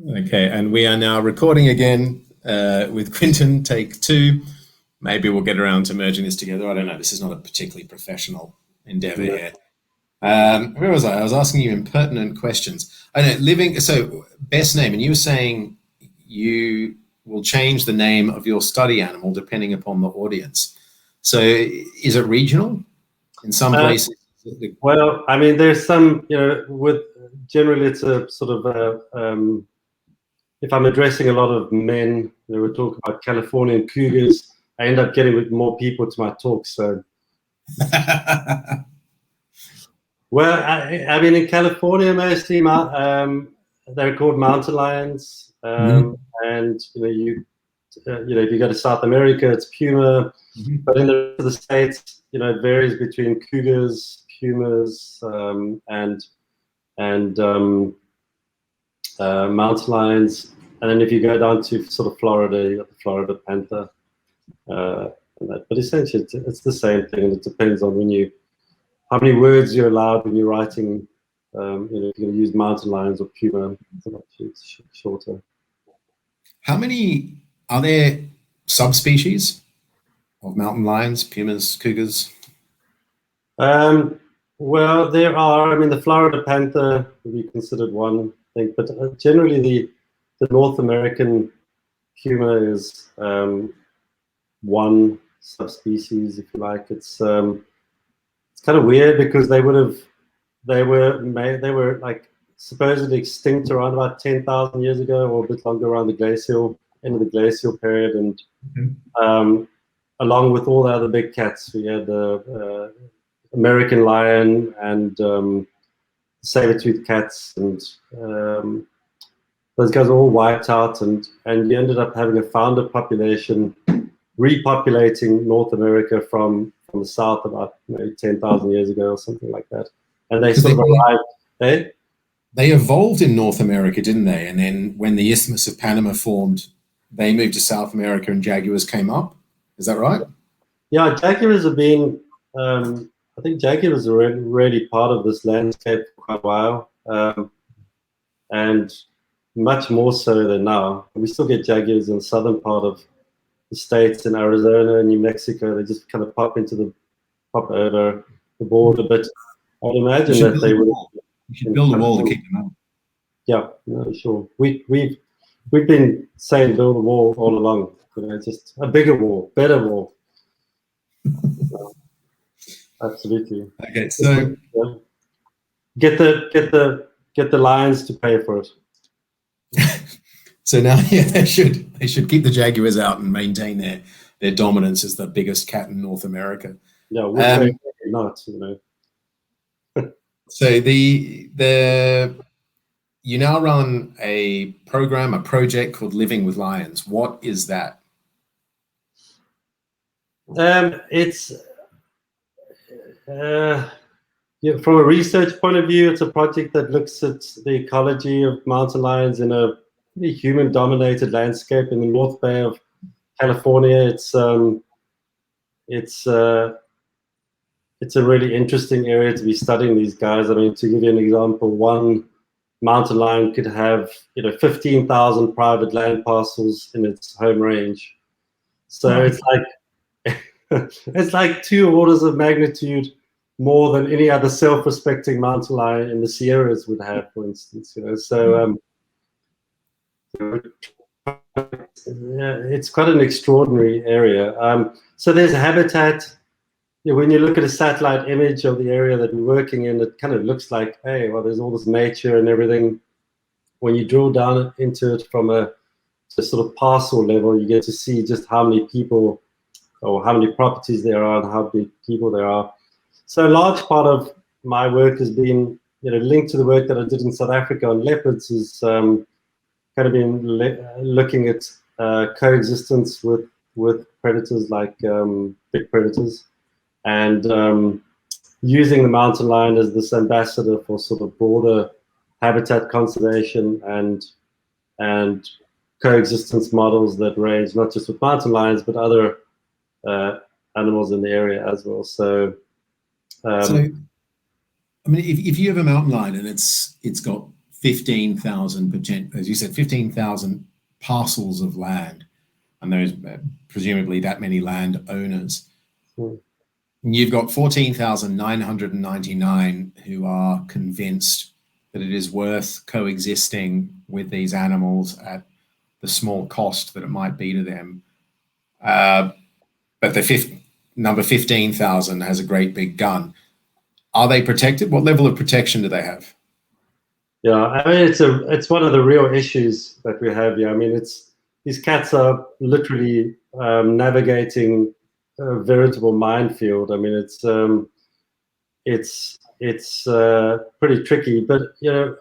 Okay, and we are now recording again with Quinton, take two. Maybe we'll get around to merging this together. I don't know. This is not a particularly professional endeavor here. Where was I? I was asking you impertinent questions. I know, living, so best name, and you were saying you will change the name of your study animal depending upon the audience. So is it regional in some places? Well, I mean, there's some, with generally it's a sort of if I'm addressing a lot of men, we're talking about Californian cougars, I end up getting more people to my talk. So, well, I mean, in California, mostly they're called mountain lions, and if you go to South America, it's puma, but in the rest of the states, it varies between cougars, pumas, and mountain lions. And then if you go down to sort of Florida, you got the Florida panther. But essentially, it's the same thing, and it depends on how many words you're allowed when you're writing. If you're going to use mountain lions or puma, it's shorter. How many are there subspecies of mountain lions, pumas, cougars? Well, there are. I mean, the Florida panther would be considered one thing, but generally the North American puma is one subspecies, if you like. It's kind of weird because they were like supposedly extinct around about 10,000 years ago, or a bit longer, around the end of the glacial period, and along with all the other big cats, we had the American lion and saber-toothed cats, and those guys are all wiped out, and you ended up having a founder population repopulating North America from the south about 10,000 years ago or something like that. And they sort of arrived. They evolved in North America, didn't they? And then when the Isthmus of Panama formed, they moved to South America and jaguars came up. Is that right? Yeah, jaguars have been, I think jaguars are really part of this landscape for quite a while. And much more so than now. We still get jaguars in the southern part of the states, in Arizona and New Mexico. They just kind of pop over the border. But I'd imagine that they would. You should build a wall to keep them out. Yeah, no, sure. We've been saying build a wall all along. Just a bigger wall, better wall. Absolutely. Okay, so get the lions to pay for it. So now, yeah, they should keep the jaguars out and maintain their dominance as the biggest cat in North America. Yeah, we're not, So you now run a project called Living with Lions. What is that? It's from a research point of view, it's a project that looks at the ecology of mountain lions in a pretty human-dominated landscape in the North Bay of California. It's a really interesting area to be studying these guys. I mean, to give you an example, one mountain lion could have 15,000 private land parcels in its home range. So it's like it's like 2 orders of magnitude more than any other self-respecting mountain lion in the Sierras would have, for instance. So it's quite an extraordinary area. So there's a habitat. When you look at a satellite image of the area that we're working in, it kind of looks like, hey, well, there's all this nature and everything. When you drill down into it from a sort of parcel level, you get to see just how many people or how many properties there are and how many people there are. So a large part of my work has been, linked to the work that I did in South Africa on leopards, is kind of been looking at coexistence with predators like big predators, and using the mountain lion as this ambassador for sort of broader habitat conservation and coexistence models that range not just with mountain lions but other animals in the area as well. So I mean, if you have a mountain lion and it's got 15,000 as you said, 15,000 parcels of land, and there's presumably that many landowners. Mm. You've got 14,999 who are convinced that it is worth coexisting with these animals at the small cost that it might be to them. But the number 15,000 has a great big gun. Are they protected? What level of protection do they have? Yeah, I mean, it's one of the real issues that we have here. I mean, these cats are literally navigating a veritable minefield. I mean, it's pretty tricky. But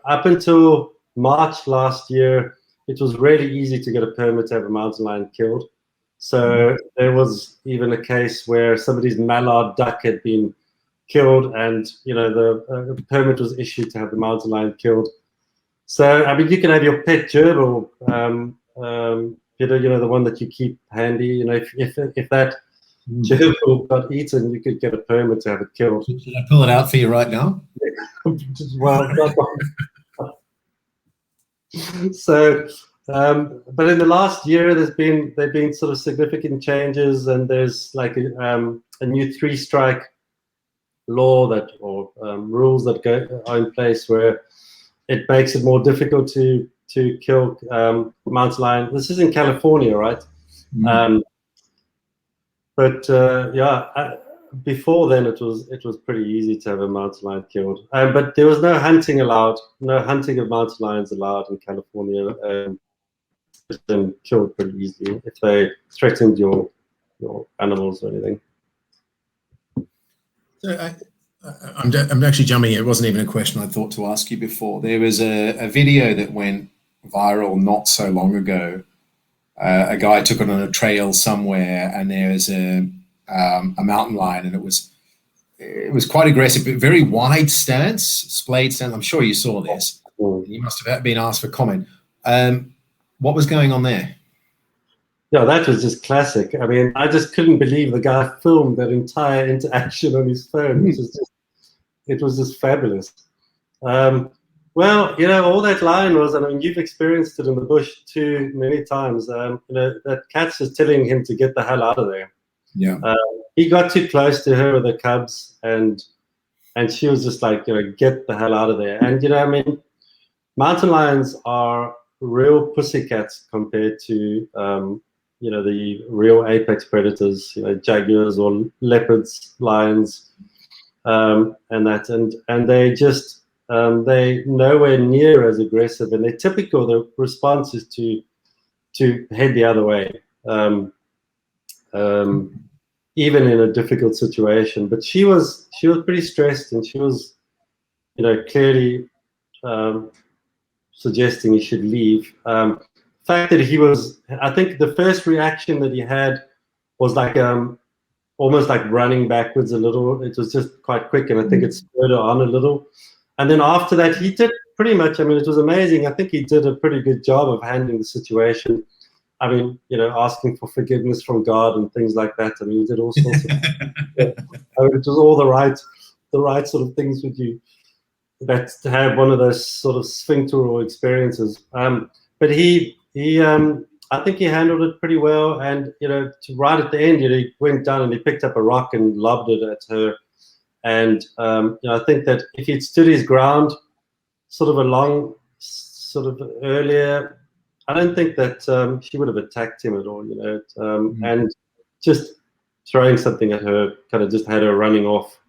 up until March last year, it was really easy to get a permit to have a mountain lion killed. So there was even a case where somebody's mallard duck had been killed, and the permit was issued to have the mountain lion killed. So I mean, you can have your pet gerbil, the one that you keep handy. If that gerbil got eaten, you could get a permit to have it killed. Should I pull it out for you right now? Well, so, but in the last year, there've been sort of significant changes, and there's like a new 3-strike law or rules that are in place where it makes it more difficult to kill mountain lion. This is in California, right? Mm. Before then it was pretty easy to have a mountain lion killed. But there was no hunting allowed. No hunting of mountain lions allowed in California. Them killed pretty easily if they threatened your animals or anything. So I'm actually jumping in. It wasn't even a question I thought to ask you before. There was a video that went viral not so long ago. A guy took it on a trail somewhere, and there's a mountain lion, and it was quite aggressive, but very wide stance, splayed stance. I'm sure you saw this. You must have been asked for comment. What was going on there? Yeah, that was just classic. I mean, I just couldn't believe the guy filmed that entire interaction on his phone. It was just fabulous. Well, all that lion was, I mean, you've experienced it in the bush too many times. That cat's just telling him to get the hell out of there. Yeah. He got too close to her with the cubs, and she was just like, get the hell out of there. And, I mean, mountain lions are real pussycats compared to, the real apex predators, jaguars or leopards, lions, and they just, they nowhere near as aggressive, and they're typical. The response is to head the other way, even in a difficult situation. But she was pretty stressed, and she was, clearly suggesting he should leave. The fact that I think the first reaction that he had was like almost like running backwards a little. It was just quite quick, and I think it spurred her on a little. And then after that, he did pretty much, I mean, it was amazing. I think he did a pretty good job of handling the situation. I mean, asking for forgiveness from God and things like that. I mean, he did all sorts of it was all the right sort of things with you that to have one of those sort of sphincteral experiences. But he I think he handled it pretty well. And, right at the end, he went down and he picked up a rock and lobbed it at her. And, I think that if he'd stood his ground sort of earlier, I don't think that she would have attacked him at all, and just throwing something at her kind of just had her running off.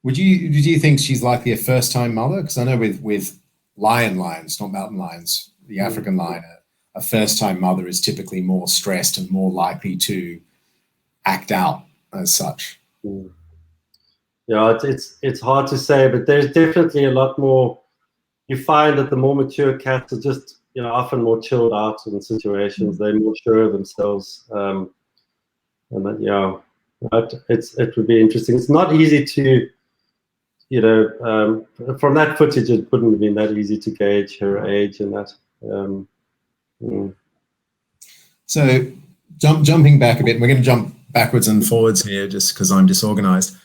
Did you think she's likely a first-time mother? Because I know with lions, not mountain lions, the African lion, a first-time mother is typically more stressed and more likely to act out as such. Yeah, it's hard to say, but there's definitely a lot more. You find that the more mature cats are just, often more chilled out in situations. They're more sure of themselves, and that, it would be interesting. It's not easy to, from that footage, it wouldn't have been that easy to gauge her age and that. So jumping back a bit, we're going to jump backwards and forwards here just because I'm disorganized.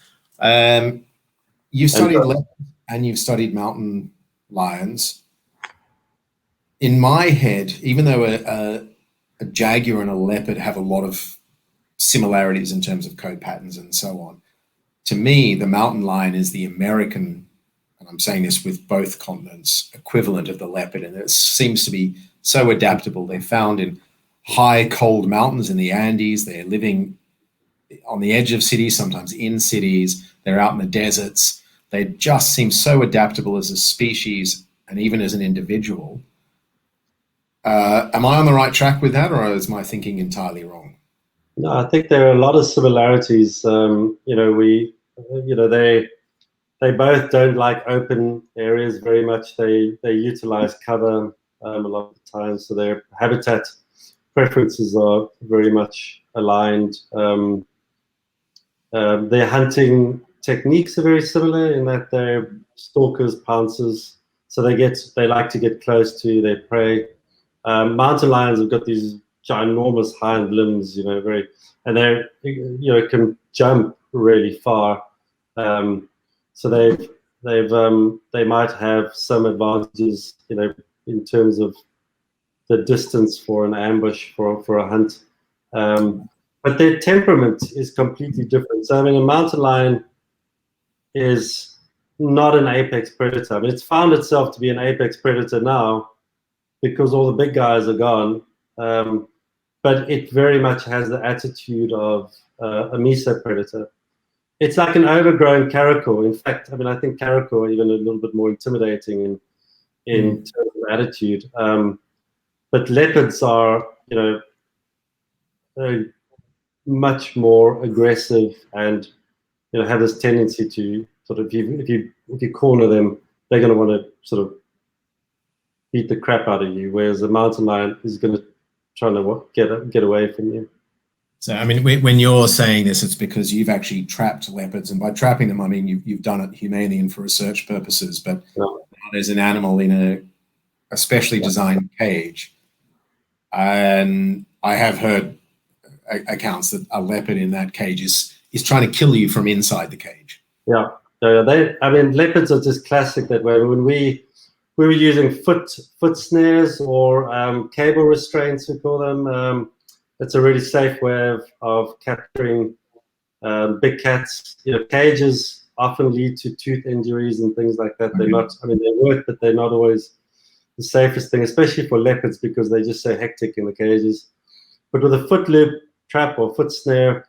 You've studied leopards and you've studied mountain lions, in my head, even though a jaguar and a leopard have a lot of similarities in terms of coat patterns and so on, to me, the mountain lion is the American, and I'm saying this with both continents, equivalent of the leopard. And it seems to be so adaptable. They're found in high, cold mountains in the Andes. They're living on the edge of cities, sometimes in cities. They're out in the deserts. They just seem so adaptable as a species and even as an individual. Am I on the right track with that, or is my thinking entirely wrong? No, I think there are a lot of similarities. They both don't like open areas very much. They utilize cover a lot of the time, so their habitat preferences are very much aligned. Their hunting techniques are very similar in that they're stalkers, pouncers, so they like to get close to their prey. Mountain lions have got these ginormous hind limbs, and they can jump really far. So they might have some advantages, in terms of the distance for an ambush for a hunt. But their temperament is completely different. So I mean, a mountain lion is not an apex predator. I mean, it's found itself to be an apex predator now because all the big guys are gone. But it very much has the attitude of a mesopredator. It's like an overgrown caracal. In fact, I mean, I think caracal are even a little bit more intimidating in terms of attitude. But leopards are, much more aggressive and have this tendency to sort of, if you corner them, they're going to want to sort of beat the crap out of you, whereas a mountain lion is going to try to get away from you. So, I mean, when you're saying this, it's because you've actually trapped leopards, and by trapping them, I mean you've done it humanely and for research purposes. But there's an animal in a specially designed cage, and I have heard accounts that a leopard in that cage is trying to kill you from inside the cage. Yeah, I mean, leopards are just classic that way. When we were using foot snares or cable restraints, we call them. It's a really safe way of capturing big cats. Cages often lead to tooth injuries and things like that. They're not, I mean, they work, but they're not always the safest thing, especially for leopards because they're just so hectic in the cages. But with a foot loop trap or foot snare,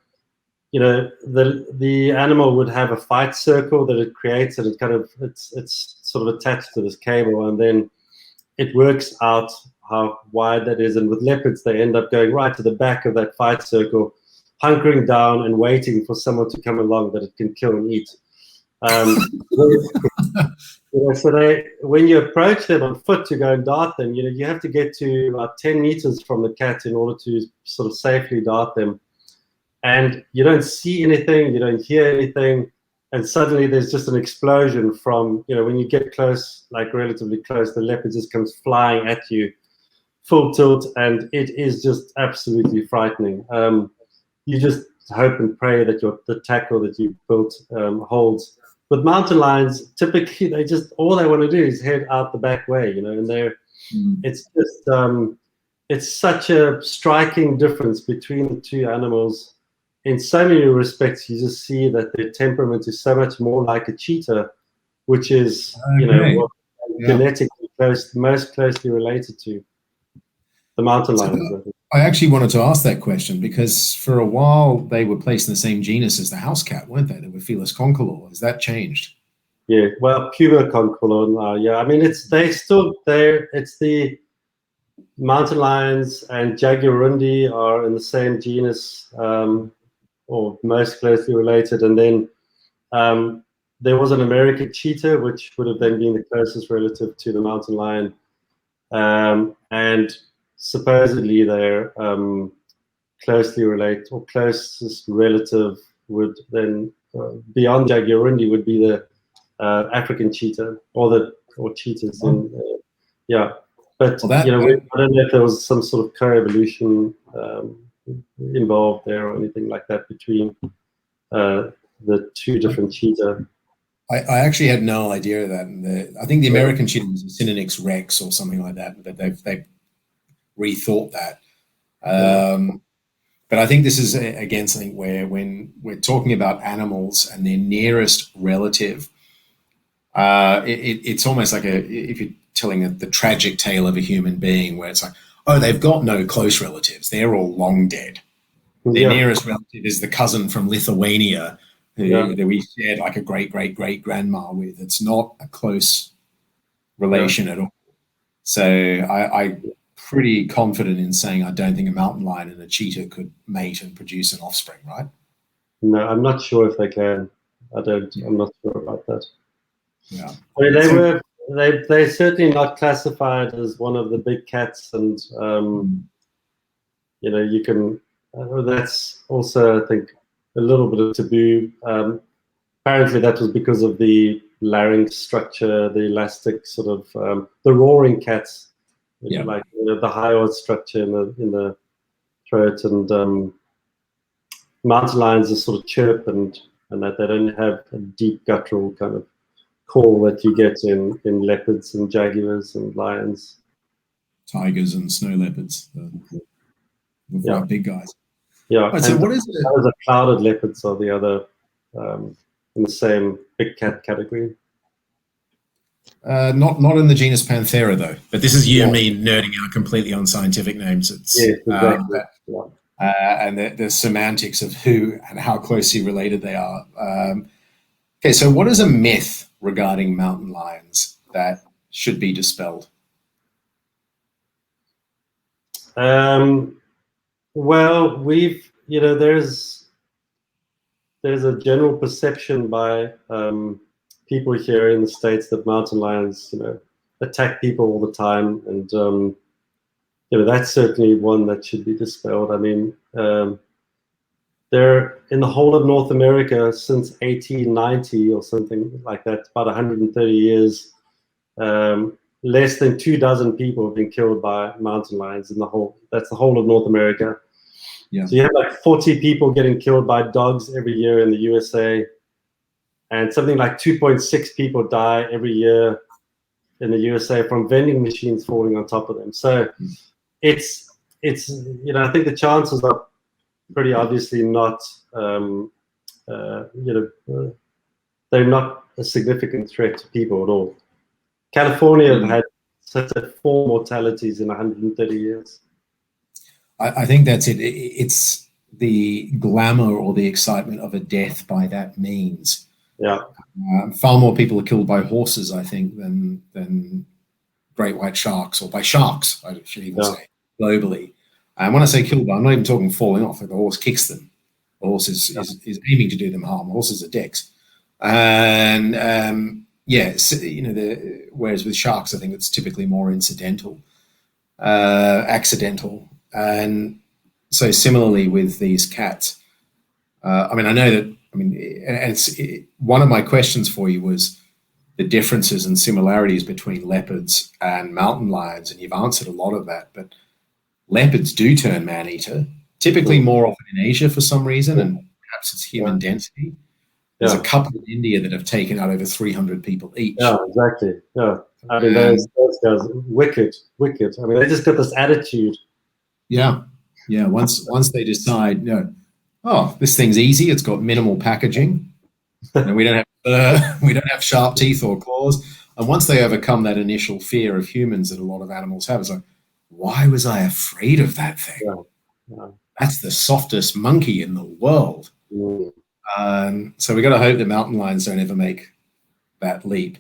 the animal would have a fight circle that it creates, and it's sort of attached to this cable, and then it works out how wide that is. And with leopards, they end up going right to the back of that fight circle, hunkering down and waiting for someone to come along that it can kill and eat. So when you approach them on foot to go and dart them, you have to get to about 10 meters from the cat in order to sort of safely dart them. And you don't see anything, you don't hear anything, and suddenly there's just an explosion from, when you get close, like relatively close, the leopard just comes flying at you, full tilt, and it is just absolutely frightening. You just hope and pray that the tackle that you built holds. With mountain lions, typically all they want to do is head out the back way, and it's just it's such a striking difference between the two animals. In so many respects, you just see that their temperament is so much more like a cheetah, which is genetically most closely related to the mountain lions. I actually wanted to ask that question because for a while they were placed in the same genus as the house cat, weren't they? They were Felis concolor. Has that changed? Yeah, well, Puma concolor now. Yeah, I mean it's the mountain lions and jaguarundi are in the same genus, or most closely related. And then there was an American cheetah, which would have then been the closest relative to the mountain lion, and supposedly they're closely related, or closest relative would then beyond jaguarundi would be the African cheetah or cheetahs. But I don't know if there was some sort of co-evolution involved there or anything like that between the two different cheetah. I actually had no idea of that. And I think the American cheetah was a Synonyx rex or something like that, but they've rethought that. But I think this is, again, something where when we're talking about animals and their nearest relative, it's almost like if you're telling the tragic tale of a human being, where it's like, oh, they've got no close relatives. They're all long dead. Their nearest relative is the cousin from Lithuania that we shared like a great grandma with. It's not a close relation at all. So I pretty confident in saying I don't think a mountain lion and a cheetah could mate and produce an offspring, right? No, I'm not sure if they can. I'm not sure about that. Yeah. I mean, they're certainly not classified as one of the big cats, and you know, you can. That's also, I think, a little bit of taboo. Apparently, that was because of the larynx structure, the elastic sort of the roaring cats, like the hyoid structure in the throat, and mountain lions are sort of chirp and that they don't have a deep guttural kind of call that you get in leopards and jaguars and lions, tigers and snow leopards, the big guys. Yeah. Right, so what is it? The clouded leopards are the other in the same big cat category. Not in the genus Panthera though. But this is you and me nerding out completely on scientific names. It's exactly. And the semantics of who and how closely related they are. Okay, so what is a myth regarding mountain lions that should be dispelled? Well, there's a general perception by people here in the States that mountain lions, attack people all the time, and that's certainly one that should be dispelled. I mean, they're in the whole of North America since 1890 or something like that, about 130 years. Less than 24 people have been killed by mountain lions in the whole. That's the whole of North America. Yeah. So you have like 40 people getting killed by dogs every year in the USA, and something like 2.6 people die every year in the USA from vending machines falling on top of them. So it's I think the chances are pretty obviously not they're not a significant threat to people at all. California have had such 4 mortalities in 130 years. I think that's it. It's the glamour or the excitement of a death by that means. Yeah. Far more people are killed by horses, I think, than great white sharks, or by sharks, I should even say, globally. And when I say killed, I'm not even talking falling off. Like the horse kicks them. The horse is aiming to do them harm. Horses are dicks. And whereas with sharks, I think it's typically more incidental, accidental. And so similarly with these cats, I know that, one of my questions for you was the differences and similarities between leopards and mountain lions, and you've answered a lot of that, but leopards do turn man-eater, typically more often in Asia for some reason, and perhaps it's human density. There's a couple in India that have taken out over 300 people each. Yeah, exactly. Yeah. I mean, those guys, wicked. I mean, they just got this attitude. Yeah. Once they decide, this thing's easy. It's got minimal packaging, and we don't have sharp teeth or claws. And once they overcome that initial fear of humans that a lot of animals have, it's like, why was I afraid of that thing? Yeah. That's the softest monkey in the world. So we got to hope that mountain lions don't ever make that leap.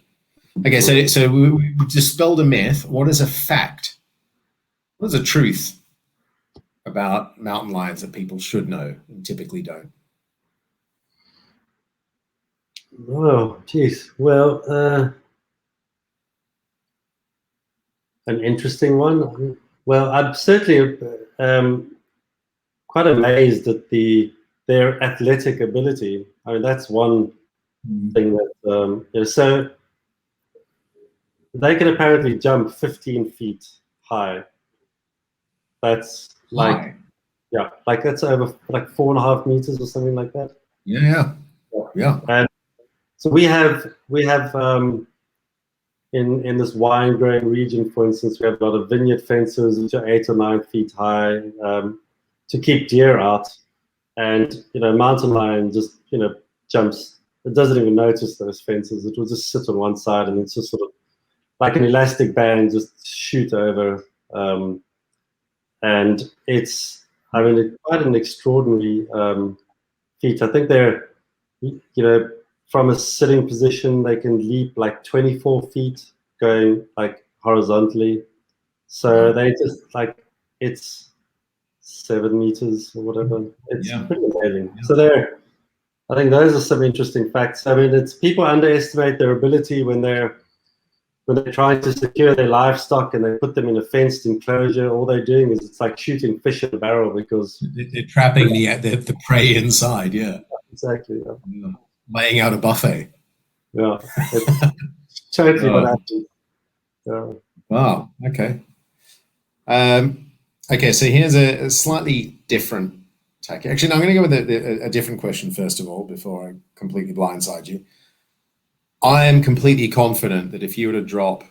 Okay, so we dispelled a myth. What is a fact? What is a truth about mountain lions that people should know and typically don't? Oh, geez. Well, an interesting one. Well, I'm certainly quite amazed at their athletic ability. I mean, that's one thing that so they can apparently jump 15 feet high. That's like that's over like 4.5 meters or something like that. Yeah. And So we have in this wine growing region, for instance, we have a lot of vineyard fences which are 8 or 9 feet high to keep deer out. And mountain lion just jumps. It doesn't even notice those fences. It will just sit on one side and it's just sort of like an elastic band, just shoot over. And it's quite an extraordinary feat. I think they're from a sitting position, they can leap like 24 feet going like horizontally. So they just it's 7 meters or whatever. It's pretty amazing. Yeah. So I think those are some interesting facts. I mean, people underestimate their ability when they're trying to secure their livestock and they put them in a fenced enclosure. All they're doing is it's like shooting fish in a barrel because they're trapping the prey inside. Yeah, exactly. Yeah. Laying out a buffet. Yeah, it's totally what happens. Yeah. Wow. Okay. Okay. So here's a slightly different tack. Actually, no, I'm going to go with a different question first of all before I completely blindside you. I am completely confident that if you were to drop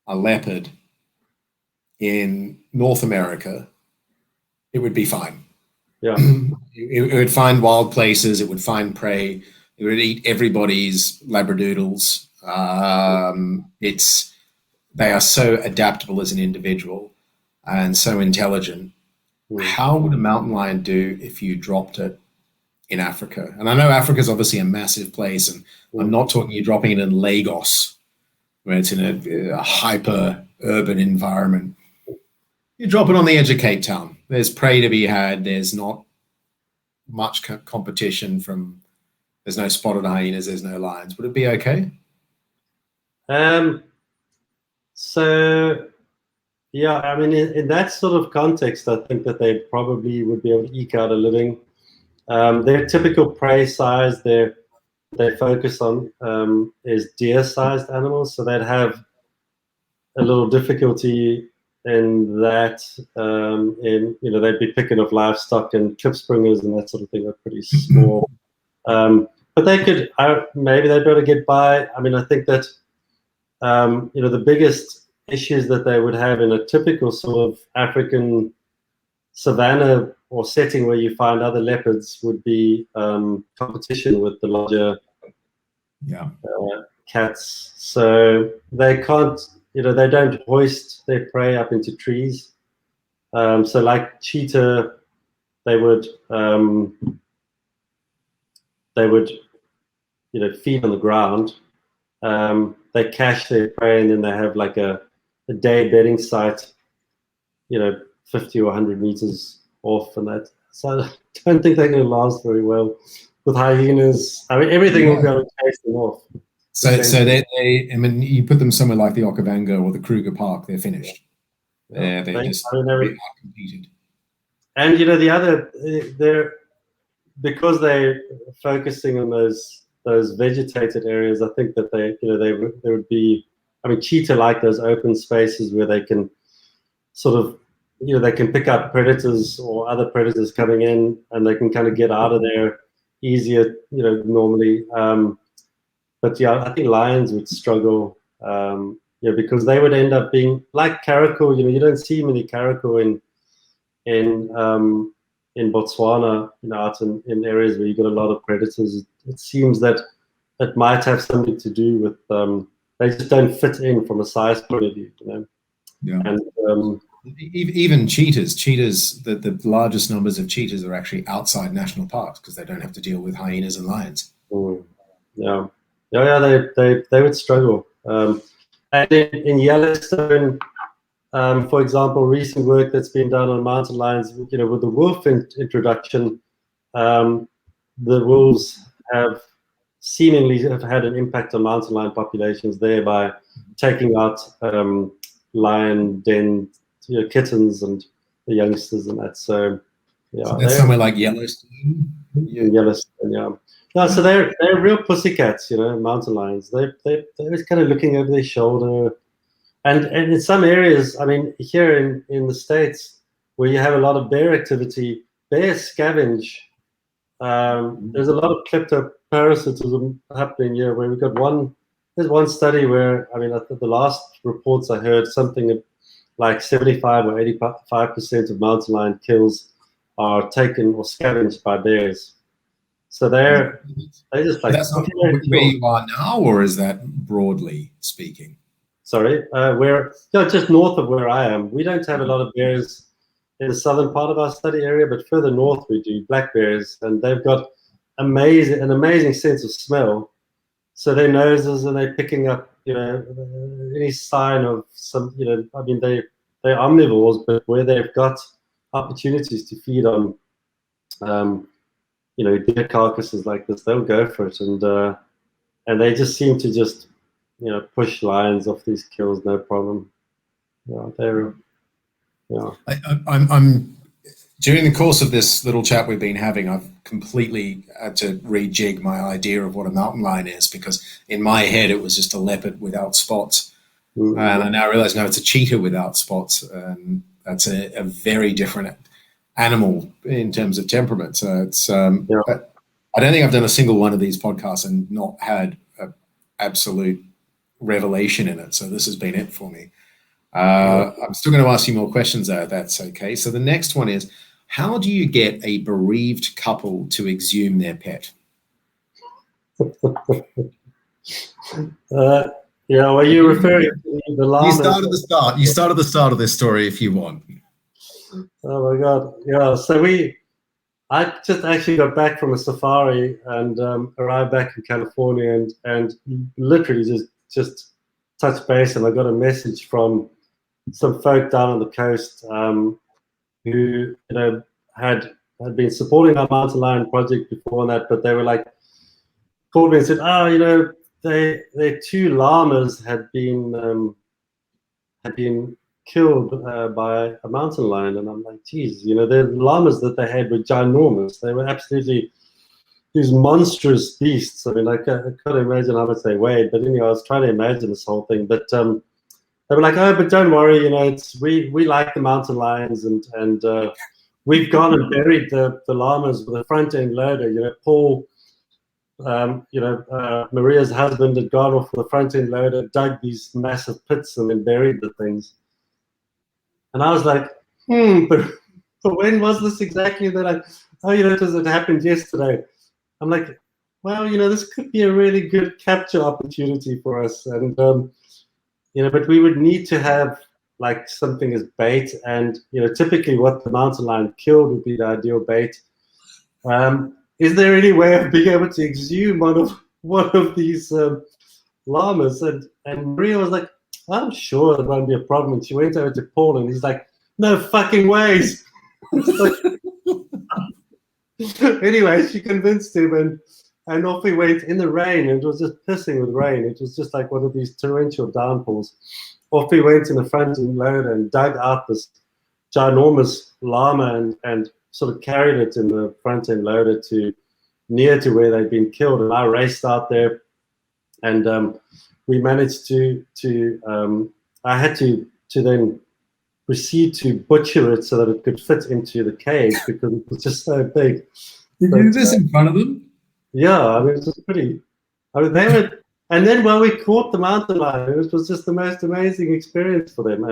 a leopard in North America, it would be fine. Yeah. It would find wild places. It would find prey. It would eat everybody's labradoodles. They are so adaptable as an individual and so intelligent. How would a mountain lion do if you dropped it in Africa? And I know Africa is obviously a massive place, and I'm not talking you dropping it in Lagos, where it's in a hyper urban environment. You drop it on the edge of Cape Town. There's prey to be had. There's not much competition there's no spotted hyenas, there's no lions. Would it be okay? So, yeah, I mean, in that sort of context, I think that they probably would be able to eke out a living. Their typical prey size they focus on is deer-sized animals, so they'd have a little difficulty in that. They'd be picking up livestock, and klipspringers and that sort of thing are pretty small. But they could, maybe they'd better get by. I mean, I think that, the biggest issues that they would have in a typical sort of African savanna or setting where you find other leopards would be competition with the larger cats. So they can't, they don't hoist their prey up into trees. So like cheetah, they would feed on the ground. They cache their prey, and then they have like a day bedding site, 50 or 100 meters off, and that. So I don't think they're going to last very well with hyenas. I mean, everything will be able to chase them off. So they I mean, you put them somewhere like the Okavango or the Kruger Park, they're finished. They're just competed. And the other, because they're focusing on those vegetated areas, I think that there would be, I mean, cheetah like those open spaces where they can sort of, they can pick up predators or other predators coming in, and they can kind of get out of there easier, normally. But yeah, I think lions would struggle, because they would end up being like caracal. You don't see many caracal in Botswana, out in areas where you've got a lot of predators. It seems that it might have something to do with they just don't fit in from a size point of view, Yeah. And even cheetahs, the largest numbers of cheetahs are actually outside national parks because they don't have to deal with hyenas and lions. Yeah, they would struggle. And in Yellowstone, for example, recent work that's been done on mountain lions, with the wolf introduction, the wolves have seemingly had an impact on mountain lion populations there by taking out lion den kittens and the youngsters and that. So so that's somewhere like Yellowstone. Yellowstone, yeah. No, so they're real pussycats, mountain lions. They're always kind of looking over their shoulder. And in some areas, I mean, here in the States, where you have a lot of bear activity, bears scavenge There's a lot of kleptoparasitism happening here, where we've got there's one study where, I mean, I think the last reports I heard, something like 75 or 85% of mountain lion kills are taken or scavenged by bears. So they just like... That's not where you are now, or is that broadly speaking? Sorry, we're just north of where I am. We don't have a lot of bears in the southern part of our study area, but further north we do, black bears, and they've got an amazing sense of smell. So their noses, and they're picking up, any sign of some, I mean, they're omnivores, but where they've got opportunities to feed on, deer carcasses like this, they'll go for it, and they just seem to just, push lions off these kills, no problem. I'm during the course of this little chat we've been having, I've completely had to rejig my idea of what a mountain lion is, because in my head it was just a leopard without spots. And I now realize, no, it's a cheetah without spots. That's a very different animal in terms of temperament. So it's I don't think I've done a single one of these podcasts and not had an absolute revelation in it. So this has been it for me. I'm still going to ask you more questions though, if that's okay. So the next one is, how do you get a bereaved couple to exhume their pet? Well, you're referring to the llamas. You started the start of this story if you want. Oh my God. Yeah. So I just actually got back from a safari and arrived back in California and literally just touched base, and I got a message from some folk down on the coast who had been supporting our mountain lion project before that, but they were like, called me and said, their two llamas had been killed by a mountain lion. And I'm like, geez, the llamas that they had were ginormous. They were absolutely these monstrous beasts. I mean, I can't imagine how much they weighed, but anyway, I was trying to imagine this whole thing. But they were like, oh, but don't worry, we like the mountain lions, and we've gone and buried the llamas with a front end loader. Paul, Maria's husband, had gone off with a front end loader, dug these massive pits, and then buried the things. And I was like, but when was this exactly that it happened yesterday. I'm like, well, this could be a really good capture opportunity for us. And, but we would need to have like something as bait, and, typically what the mountain lion killed would be the ideal bait. Is there any way of being able to exhume one of these llamas? And Maria was like, I'm sure it won't be a problem. And she went over to Paul, and he's like, no fucking ways. Anyway, she convinced him, and off we went in the rain. It was just pissing with rain. It was just like one of these torrential downpours. Off we went in the front end loader and dug out this ginormous llama and sort of carried it in the front end loader near to where they'd been killed. And I raced out there, and we managed to I had to then proceed to butcher it so that it could fit into the cage, because it was just so big. Did you do this in front of them? Yeah, I mean, it was pretty. I mean, they were, and then when we caught the mountain lion, it was just the most amazing experience for them,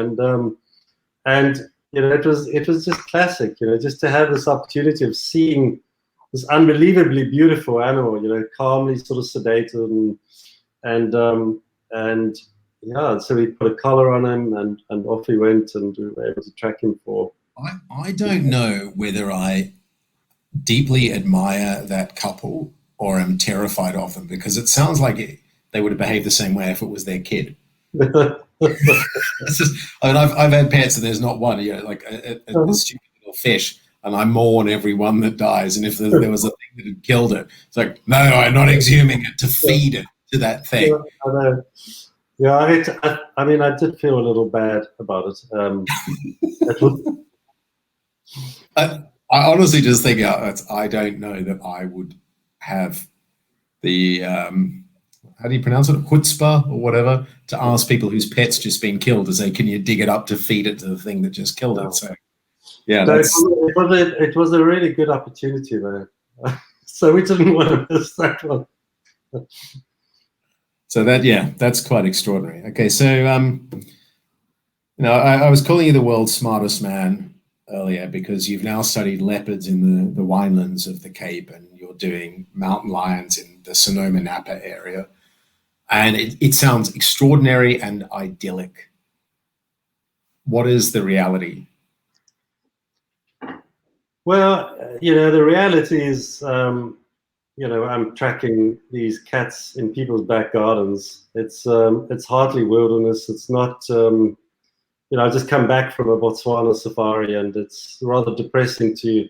and it was just classic, just to have this opportunity of seeing this unbelievably beautiful animal, calmly sort of sedated, and yeah, so we put a collar on him, and off he went, and we were able to track him for. I don't know whether I deeply admire that couple or am terrified of them, because it sounds like they would have behaved the same way if it was their kid. It's just, I mean, I've had pets and there's not one, like a stupid little fish, and I mourn every one that dies. And if there was a thing that had killed it, it's like, no, I'm not exhuming it to feed it to that thing. Yeah, I know. Yeah, I mean, I did feel a little bad about it. I honestly just think I don't know that I would have the how do you pronounce it, chutzpah or whatever, to ask people whose pet's just been killed to say, can you dig it up to feed it to the thing that just killed it? So yeah, it was a really good opportunity there. So we didn't want to miss that one. So that's quite extraordinary. Okay, so I was calling you the world's smartest man earlier because you've now studied leopards in the winelands of the Cape, and you're doing mountain lions in the Sonoma Napa area, and it sounds extraordinary and idyllic. What is the reality? Well, the reality is, I'm tracking these cats in people's back gardens. It's hardly wilderness. It's not. I just come back from a Botswana safari, and it's rather depressing to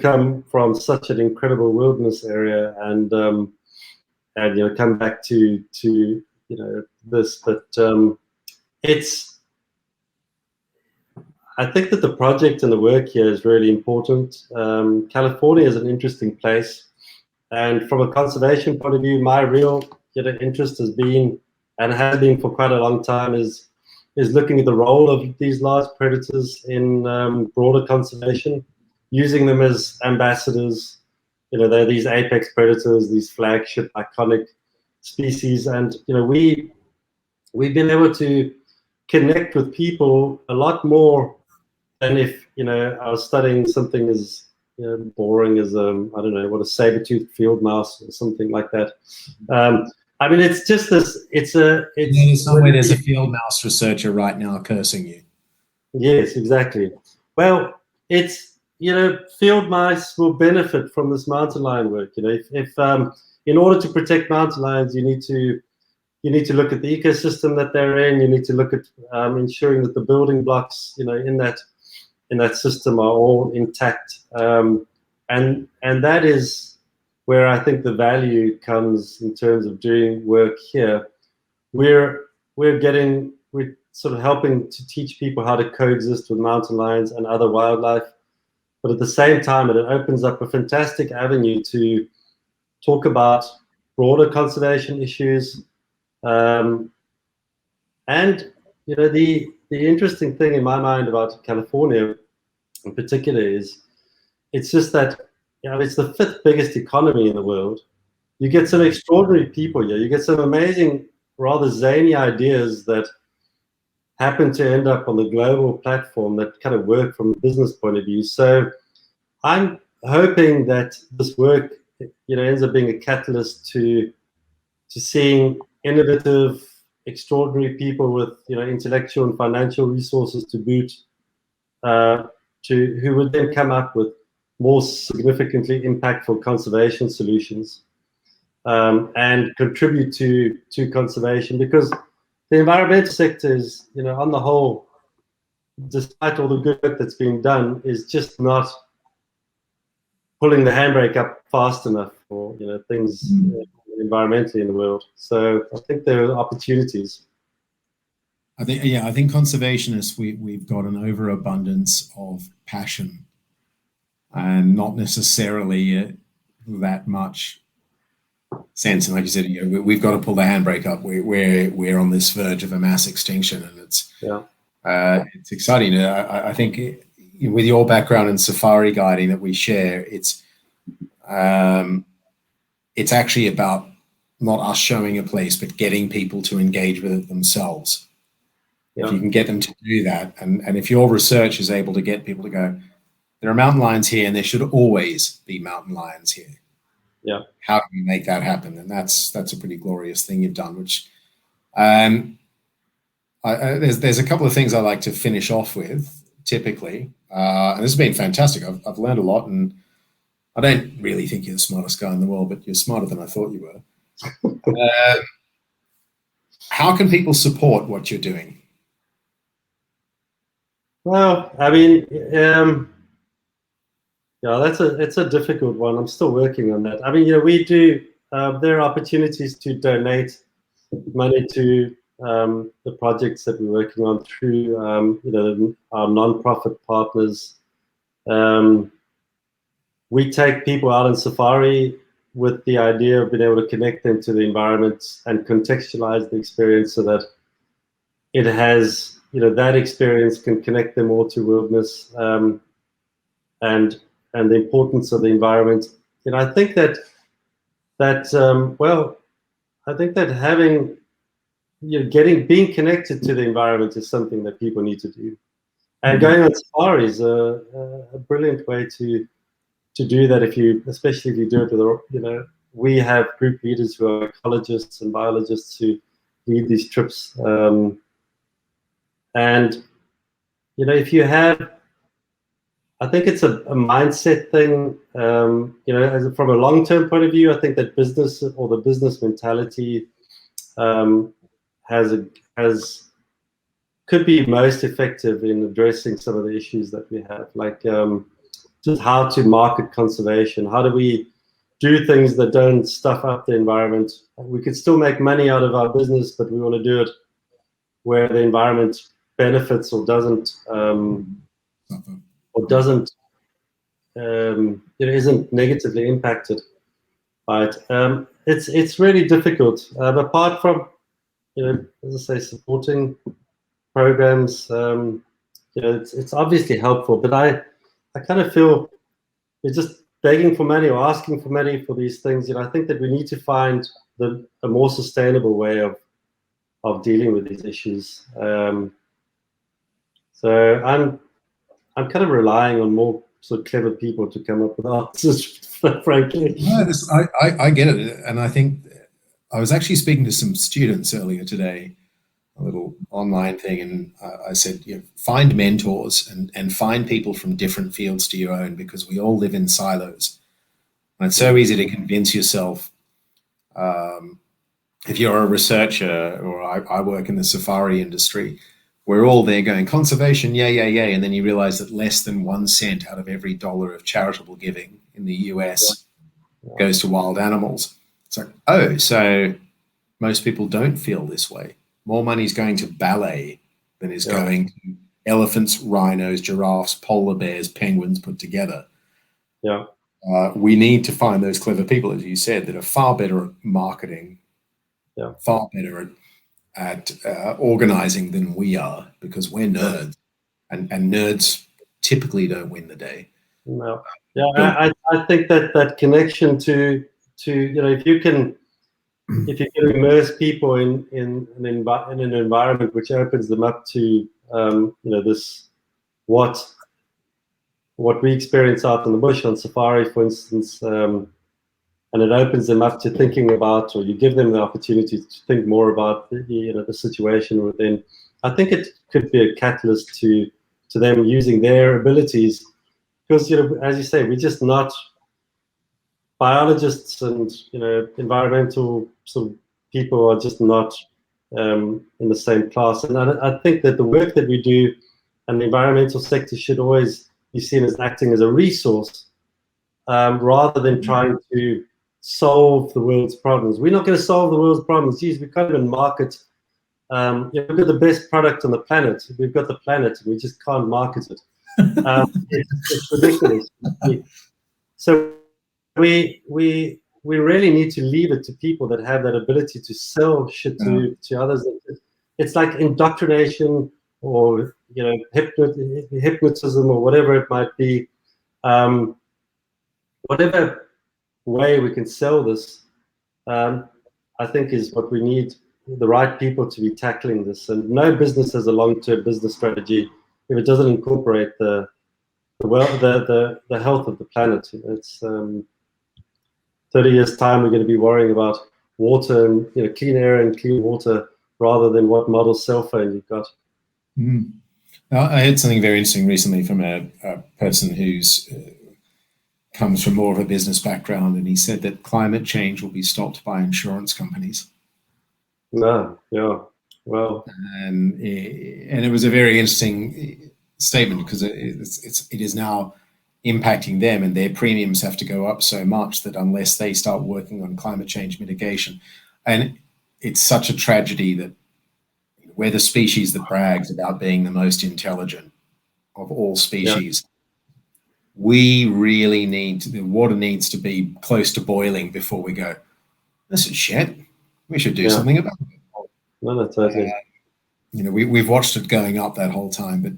come from such an incredible wilderness area and come back to this. But it's. I think that the project and the work here is really important. California is an interesting place, and from a conservation point of view, my real interest has been, and has been for quite a long time, is looking at the role of these large predators in broader conservation, using them as ambassadors. They're these apex predators, these flagship iconic species, and we've been able to connect with people a lot more than if I was studying something as boring as I don't know what, a saber-toothed field mouse or something like that. I mean, it's just this. There's a field mouse researcher right now cursing you. Yes, exactly. Well, it's field mice will benefit from this mountain lion work. If in order to protect mountain lions, you need to look at the ecosystem that they're in. You need to look at ensuring that the building blocks in that system are all intact, and that is where I think the value comes in terms of doing work here. We're sort of helping to teach people how to coexist with mountain lions and other wildlife, but at the same time, it opens up a fantastic avenue to talk about broader conservation issues. And the interesting thing in my mind about California in particular is it's just that it's the 5th biggest economy in the world. You get some extraordinary people here. You get some amazing, rather zany ideas that happen to end up on the global platform that kind of work from a business point of view. So I'm hoping that this work ends up being a catalyst to seeing innovative, extraordinary people with intellectual and financial resources to boot, who would then come up with more significantly impactful conservation solutions, and contribute to conservation, because the environmental sector is, on the whole, despite all the good work that's being done, is just not pulling the handbrake up fast enough for things environmentally in the world. So I think there are opportunities. I think conservationists, we've got an overabundance of passion and not necessarily that much sense. And like you said, we've got to pull the handbrake up. We're on this verge of a mass extinction, and it's exciting. I think with your background in safari guiding that we share, it's actually about not us showing a place, but getting people to engage with it themselves. If you can get them to do that, and if your research is able to get people to go, there are mountain lions here, and there should always be mountain lions here. Yeah. How do we make that happen? And that's a pretty glorious thing you've done. Which there's a couple of things I like to finish off with typically, and this has been fantastic. I've learned a lot, and I don't really think you're the smartest guy in the world, but you're smarter than I thought you were. How can people support what you're doing? Well, I mean, it's a difficult one. I'm still working on that. I mean, we do. There are opportunities to donate money to the projects that we're working on through our non-profit partners. We take people out on safari with the idea of being able to connect them to the environment and contextualize the experience so that it has, that experience can connect them all to wilderness, and the importance of the environment. I think that well, I think that having being connected to the environment is something that people need to do, and going on safari is a brilliant way to do that. Especially if you do it with we have group leaders who are ecologists and biologists who lead these trips, and if you have, I think it's a mindset thing. From a long-term point of view, I think that business, or the business mentality, could be most effective in addressing some of the issues that we have, like just how to market conservation. How do we do things that don't stuff up the environment? We could still make money out of our business, but we want to do it where the environment benefits or doesn't isn't negatively impacted by it. It's really difficult. Apart from as I say, supporting programs, it's obviously helpful, but I kind of feel we're just begging for money or asking for money for these things. I think that we need to find a more sustainable way of dealing with these issues. So I'm kind of relying on more sort of clever people to come up with answers, frankly. No, I get it. And I think I was actually speaking to some students earlier today, a little online thing, and I said, find mentors and find people from different fields to your own, because we all live in silos. And it's so easy to convince yourself, if you're a researcher, or I work in the safari industry, we're all there going, conservation, yay. And then you realize that less than 1 cent out of every dollar of charitable giving in the US goes to wild animals. It's like, oh, so most people don't feel this way. More money is going to ballet than is going to elephants, rhinos, giraffes, polar bears, penguins put together. Yeah. We need to find those clever people, as you said, that are far better at marketing, far better at organizing than we are, because we're nerds, and nerds typically don't win the day. No. Yeah, I think that connection to if you can immerse people in an environment which opens them up to this what we experience out in the bush on safari, for instance, and it opens them up to thinking about, or you give them the opportunity to think more about the situation within. I think it could be a catalyst to them using their abilities, because as you say, we're just not biologists, and environmental sort of people are just not in the same class. And I think that the work that we do and the environmental sector should always be seen as acting as a resource, rather than trying to solve the world's problems. We're not going to solve the world's problems. Geez, we can't even market. We've got the best product on the planet. We've got the planet, and we just can't market it. It's ridiculous. So we really need to leave it to people that have that ability to sell shit to others. It's like indoctrination, or hypnotism, or whatever it might be. Whatever way we can sell this, I think is what we need, the right people to be tackling this. And no business has a long-term business strategy if it doesn't incorporate the health of the planet. It's 30 years time, we're going to be worrying about water and clean air and clean water, rather than what model cell phone you've got. I heard something very interesting recently from a person who's comes from more of a business background, and he said that climate change will be stopped by insurance companies. No, yeah, well, and it was a very interesting statement, because it is now impacting them, and their premiums have to go up so much that unless they start working on climate change mitigation, and it's such a tragedy that we're the species that brags about being the most intelligent of all species. We really the water needs to be close to boiling before we go, this is shit, we should do something about it. No, totally. We've watched it going up that whole time, but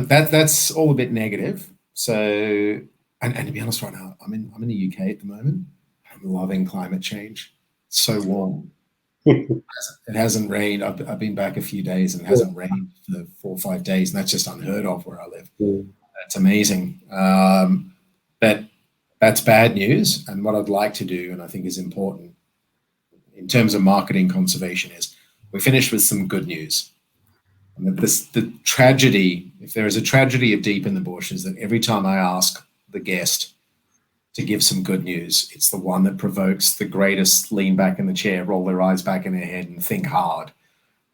that's all a bit negative. So And to be honest, right now, I'm in the UK at the moment. I'm loving climate change. It's so warm. It hasn't rained. I've been back a few days and it hasn't rained for 4 or 5 days, and that's just unheard of where I live. That's amazing. But that's bad news. And what I'd like to do, and I think is important in terms of marketing conservation, is we finish with some good news. And the tragedy, if there is a tragedy of Deep in the Bush, is that every time I ask the guest to give some good news, it's the one that provokes the greatest lean back in the chair, roll their eyes back in their head, and think hard.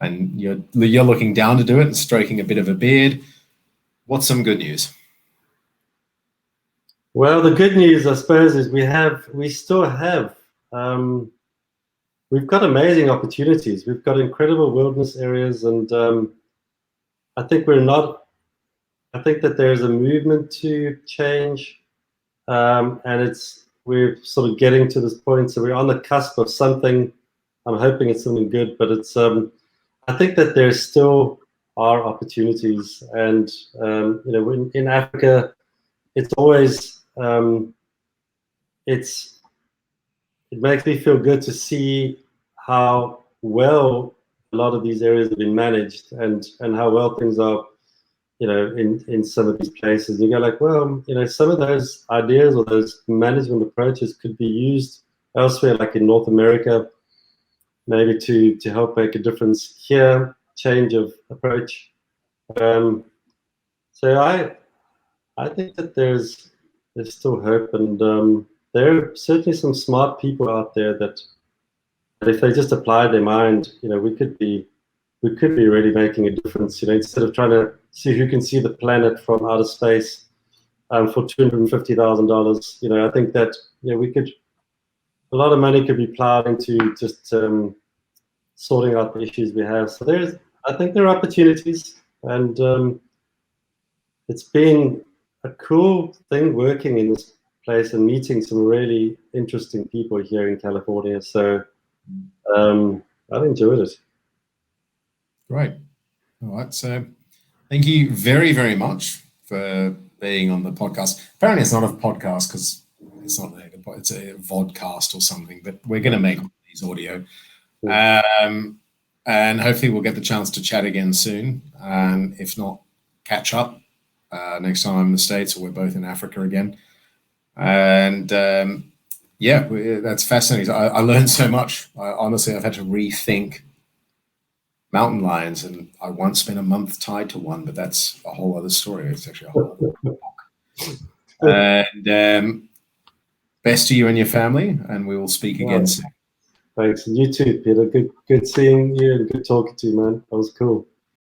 And you're looking down to do it and stroking a bit of a beard. What's some good news? Well, the good news, I suppose, is we still have, we've got amazing opportunities. We've got incredible wilderness areas, and I think that there's a movement to change, and we're sort of getting to this point. So we're on the cusp of something. I'm hoping it's something good, but I think that there still are opportunities, and in Africa, it's always it makes me feel good to see how well a lot of these areas have been managed, and how well things are, in some of these places. You go like, well, some of those ideas or those management approaches could be used elsewhere, like in North America, maybe to help make a difference here, change of approach. So I think that there's still hope, and there are certainly some smart people out there that if they just apply their mind, we could be really making a difference. Instead of trying to see who can see the planet from outer space for $250,000, I think that a lot of money could be plowed into just sorting out the issues we have. So I think there are opportunities, and it's been a cool thing working in this place and meeting some really interesting people here in California. So I've enjoyed it. Great. All right. So thank you very, very much for being on the podcast. Apparently it's not a podcast because it's a vodcast or something, but we're going to make these audio. And hopefully we'll get the chance to chat again soon. And if not, catch up next time I'm in the States, or we're both in Africa again. And that's fascinating. I learned so much. Honestly, I've had to rethink mountain lions, and I once spent a month tied to one, but that's a whole other story. It's actually a whole other book. And best to you and your family, and we will speak again soon. Thanks. You too, Peter. Good seeing you and good talking to you, man. That was cool.